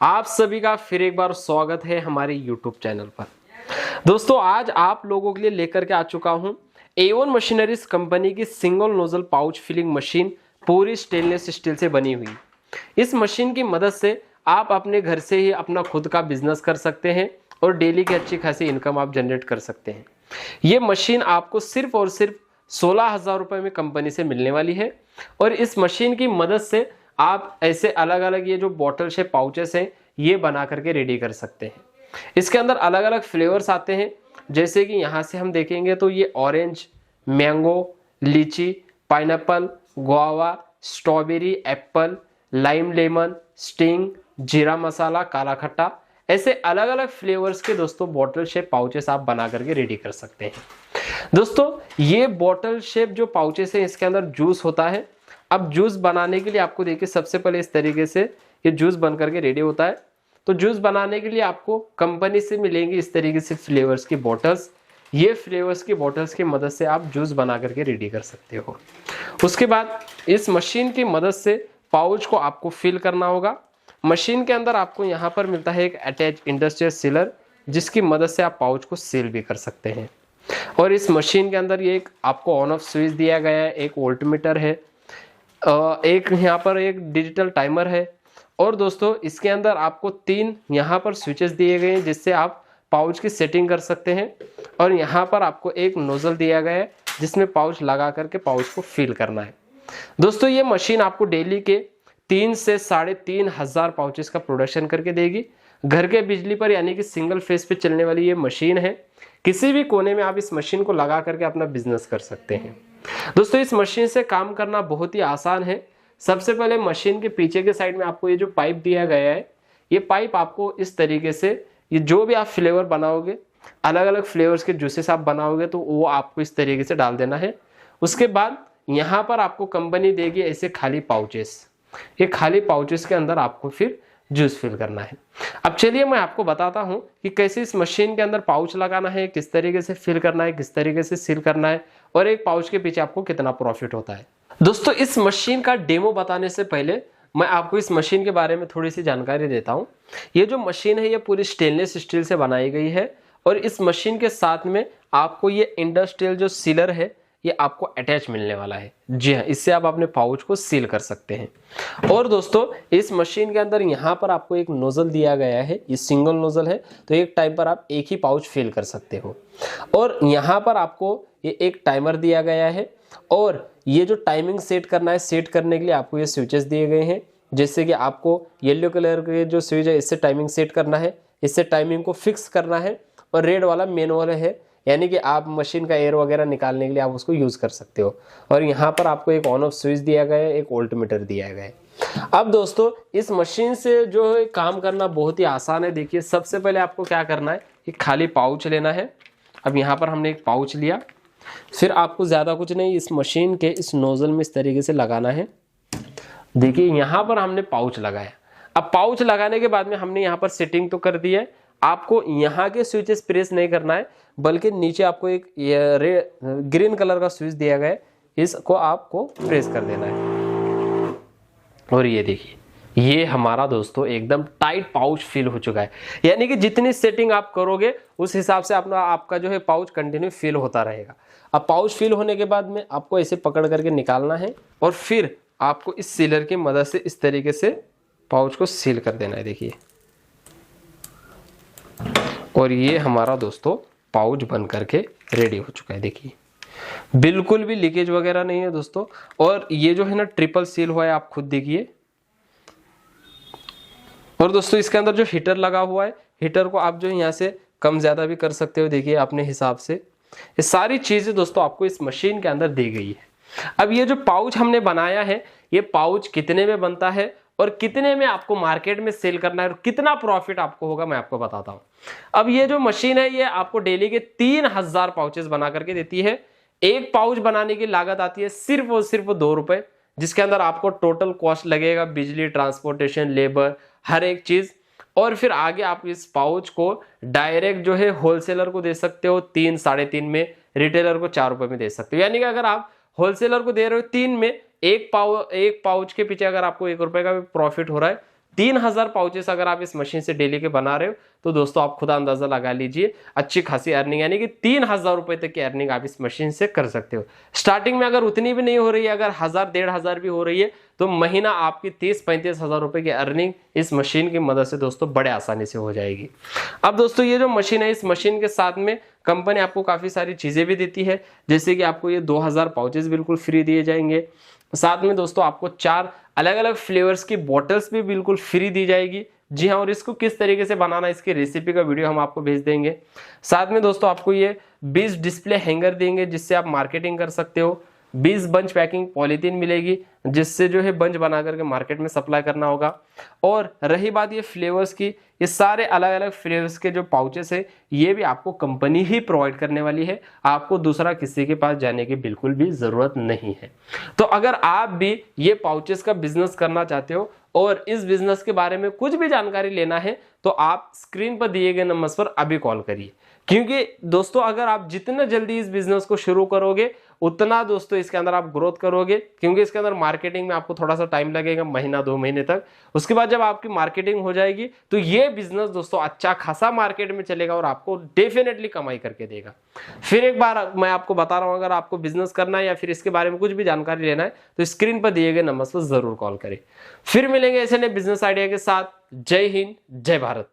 आप सभी का फिर एक बार स्वागत है हमारे YouTube चैनल पर। दोस्तों आज आप लोगों के लिए लेकर के आ चुका हूं A1 मशीनरीज कंपनी की single nozzle pouch filling machine, पूरी स्टेनलेस स्टील से बनी हुई। इस मशीन की मदद से आप अपने घर से ही अपना खुद का बिजनेस कर सकते हैं और डेली की अच्छी खासी इनकम आप जनरेट कर सकते हैं। ये मशीन आपको सिर्फ और सिर्फ 16,000 रुपए में कंपनी से मिलने वाली है और इस मशीन की मदद से आप ऐसे अलग अलग ये जो बॉटल शेप पाउचेस हैं ये बना करके रेडी कर सकते हैं। इसके अंदर अलग अलग फ्लेवर्स आते हैं, जैसे कि यहाँ से हम देखेंगे तो ये ऑरेंज, मैंगो, लीची, pineapple, guava, strawberry, Apple, lime lemon, sting, जीरा मसाला, काला खट्टा, ऐसे अलग अलग फ्लेवर्स के दोस्तों बॉटल शेप पाउचेस आप बना करके रेडी कर सकते हैं। दोस्तों ये बॉटल शेप जो पाउचेस है इसके अंदर जूस होता है। अब जूस बनाने के लिए आपको देखिए सबसे पहले इस तरीके से ये जूस बन करके रेडी होता है। तो जूस बनाने के लिए आपको कंपनी से मिलेंगी इस तरीके से फ्लेवर्स की बॉटल्स। ये फ्लेवर्स की बॉटल्स की मदद से आप जूस बना करके रेडी कर सकते हो। उसके बाद इस मशीन की मदद से पाउच को आपको फिल करना होगा। मशीन के अंदर आपको यहाँ पर मिलता है एक अटैच इंडस्ट्रियल सीलर, जिसकी मदद से आप पाउच को सील भी कर सकते हैं। और इस मशीन के अंदर ये एक आपको ऑन ऑफ स्विच दिया गया है, एक वोल्टमीटर है, एक यहाँ पर एक डिजिटल टाइमर है। और दोस्तों इसके अंदर आपको 3 यहाँ पर स्विचेस दिए गए हैं जिससे आप पाउच की सेटिंग कर सकते हैं। और यहाँ पर आपको एक नोजल दिया गया है जिसमें पाउच लगा करके पाउच को फिल करना है। दोस्तों ये मशीन आपको डेली के 3 से 3,500 पाउचेस का प्रोडक्शन करके देगी। घर के बिजली पर यानी कि सिंगल फेस पे चलने वाली ये मशीन है। किसी भी कोने में आप इस मशीन को लगा करके अपना बिजनेस कर सकते हैं। दोस्तों इस मशीन से काम करना बहुत ही आसान है। सबसे पहले मशीन के पीछे के साइड में आपको ये जो पाइप दिया गया है, ये पाइप आपको इस तरीके से ये जो भी आप फ्लेवर बनाओगे, अलग अलग फ्लेवर्स के जूसेस आप बनाओगे तो वो आपको इस तरीके से डाल देना है। उसके बाद यहाँ पर आपको कंपनी देगी ऐसे खाली पाउचेस। ये खाली पाउचेस के अंदर आपको फिर जूस फिल करना है। अब चलिए मैं आपको बताता हूं कि कैसे इस मशीन के अंदर पाउच लगाना है, किस तरीके से फिल करना है, किस तरीके से सील करना है और एक पाउच के पीछे आपको कितना प्रॉफिट होता है। दोस्तों इस मशीन का डेमो बताने से पहले मैं आपको इस मशीन के बारे में थोड़ी सी जानकारी देता हूं। ये जो मशीन है ये पूरी स्टेनलेस स्टील से बनाई गई है और इस मशीन के साथ में आपको ये इंडस्ट्रियल जो सीलर है ये आपको अटैच मिलने वाला है। जी हाँ, इससे आप अपने पाउच को सील कर सकते हैं। और दोस्तों इस मशीन के अंदर यहाँ पर आपको एक नोजल दिया गया है, ये सिंगल नोजल है तो एक टाइम पर आप एक ही पाउच फिल कर सकते हो। और यहाँ पर आपको ये एक टाइमर दिया गया है और ये जो टाइमिंग सेट करना है, सेट करने के लिए आपको ये स्विचेस दिए गए हैं। जैसे कि आपको येलो कलर के जो स्विच है इससे टाइमिंग सेट करना है, इससे टाइमिंग को फिक्स करना है। और रेड वाला मैनुअल है, यानी कि आप मशीन का एयर वगैरह निकालने के लिए आप उसको यूज कर सकते हो। और यहाँ पर आपको एक ऑन ऑफ स्विच दिया गया है, एक वोल्टमीटर दिया गया है। अब दोस्तों इस मशीन से जो है काम करना बहुत ही आसान है। देखिए सबसे पहले आपको क्या करना है, एक खाली पाउच लेना है। अब यहाँ पर हमने एक पाउच लिया, फिर आपको ज्यादा कुछ नहीं, इस मशीन के इस नोजल में इस तरीके से लगाना है। देखिए यहाँ पर हमने पाउच लगाया। अब पाउच लगाने के बाद में हमने यहाँ पर सेटिंग तो कर दी है। आपको यहाँ के स्विचेस प्रेस नहीं करना है, बल्कि नीचे आपको एक ग्रीन कलर का स्विच दिया गया है, इसको आपको प्रेस कर देना है। और ये देखिए ये हमारा दोस्तों एकदम टाइट पाउच फिल हो चुका है। यानी कि जितनी सेटिंग आप करोगे उस हिसाब से अपना आपका जो है पाउच कंटिन्यू फिल होता रहेगा। अब पाउच फिल होने के बाद में आपको ऐसे पकड़ करके निकालना है और फिर आपको इस सीलर की मदद से इस तरीके से पाउच को सील कर देना है। देखिए और ये हमारा दोस्तों पाउच बन करके रेडी हो चुका है। देखिए बिल्कुल भी लीकेज वगैरह नहीं है दोस्तों। और ये जो है ना ट्रिपल सील हुआ है, आप खुद देखिए। और दोस्तों इसके अंदर जो हीटर लगा हुआ है, हीटर को आप जो यहाँ से कम ज्यादा भी कर सकते हो, देखिए अपने हिसाब से। ये सारी चीजें दोस्तों आपको इस मशीन के अंदर दी गई है। अब ये जो पाउच हमने बनाया है, ये पाउच कितने में बनता है और कितने में आपको मार्केट में सेल करना है और कितना प्रॉफिट आपको होगा, मैं आपको बताता हूं। अब ये जो मशीन है ये आपको डेली के 3,000 पाउचेस बना करके देती है। एक पाउच बनाने की लागत आती है सिर्फ और सिर्फ 2 रुपए, जिसके अंदर आपको टोटल कॉस्ट लगेगा बिजली, ट्रांसपोर्टेशन, लेबर, हर एक चीज। और फिर आगे आप इस पाउच को डायरेक्ट जो है होलसेलर को दे सकते हो 3, 3.5 में, रिटेलर को 4 रुपए में दे सकते हो। यानी कि अगर आप होलसेलर को दे रहे हो 3 में, एक पाउच के पीछे अगर आपको 1 रुपए का भी प्रॉफिट हो रहा है 3000 पाउचेस अगर आप इस मशीन से डेली के बना रहे हो तो दोस्तों आप खुद अंदाजा लगा लीजिए, अच्छी खासी अर्निंग, यानी कि 3000 रुपए तक की अर्निंग आप इस मशीन से कर सकते हो। स्टार्टिंग में अगर उतनी भी नहीं हो रही है, अगर 1000-1500 भी हो रही है, तो महीना आपकी 30-35 हजार रुपए की अर्निंग इस मशीन की मदद से दोस्तों बड़े आसानी से हो जाएगी। अब दोस्तों ये जो मशीन है, इस मशीन के साथ में कंपनी आपको काफी सारी चीजें भी देती है, जैसे कि आपको ये 2000 पाउचेस बिल्कुल फ्री दिए जाएंगे। साथ में दोस्तों आपको 4 अलग अलग फ्लेवर्स की बॉटल्स भी बिल्कुल फ्री दी जाएगी। जी हाँ, और इसको किस तरीके से बनाना, इसकी रेसिपी का वीडियो हम आपको भेज देंगे। साथ में दोस्तों आपको ये 20 डिस्प्ले हैंगर देंगे जिससे आप मार्केटिंग कर सकते हो। 20 बंच पैकिंग पॉलीथीन मिलेगी जिससे जो है बंच बना करके मार्केट में सप्लाई करना होगा। और रही बात ये फ्लेवर्स की, ये सारे अलग अलग फ्लेवर्स के जो पाउचेस है ये भी आपको कंपनी ही प्रोवाइड करने वाली है, आपको दूसरा किसी के पास जाने की बिल्कुल भी जरूरत नहीं है। तो अगर आप भी ये पाउचेस का बिजनेस करना चाहते हो और इस बिजनेस के बारे में कुछ भी जानकारी लेना है तो आप स्क्रीन पर दिए गए नंबर पर अभी कॉल करिए, क्योंकि दोस्तों अगर आप जितना जल्दी इस बिजनेस को शुरू करोगे उतना दोस्तों इसके अंदर आप ग्रोथ करोगे, क्योंकि इसके अंदर मार्केटिंग में आपको थोड़ा सा टाइम लगेगा, महीना 2 महीने तक। उसके बाद जब आपकी मार्केटिंग हो जाएगी तो ये बिजनेस दोस्तों अच्छा खासा मार्केट में चलेगा और आपको डेफिनेटली कमाई करके देगा। फिर एक बार मैं आपको बता रहा हूं, अगर आपको बिजनेस करना है या फिर इसके बारे में कुछ भी जानकारी लेना है तो स्क्रीन पर दिए गए नंबर पर जरूर कॉल करें। फिर मिलेंगे ऐसे नए बिजनेस आइडिया के साथ। जय हिंद, जय भारत।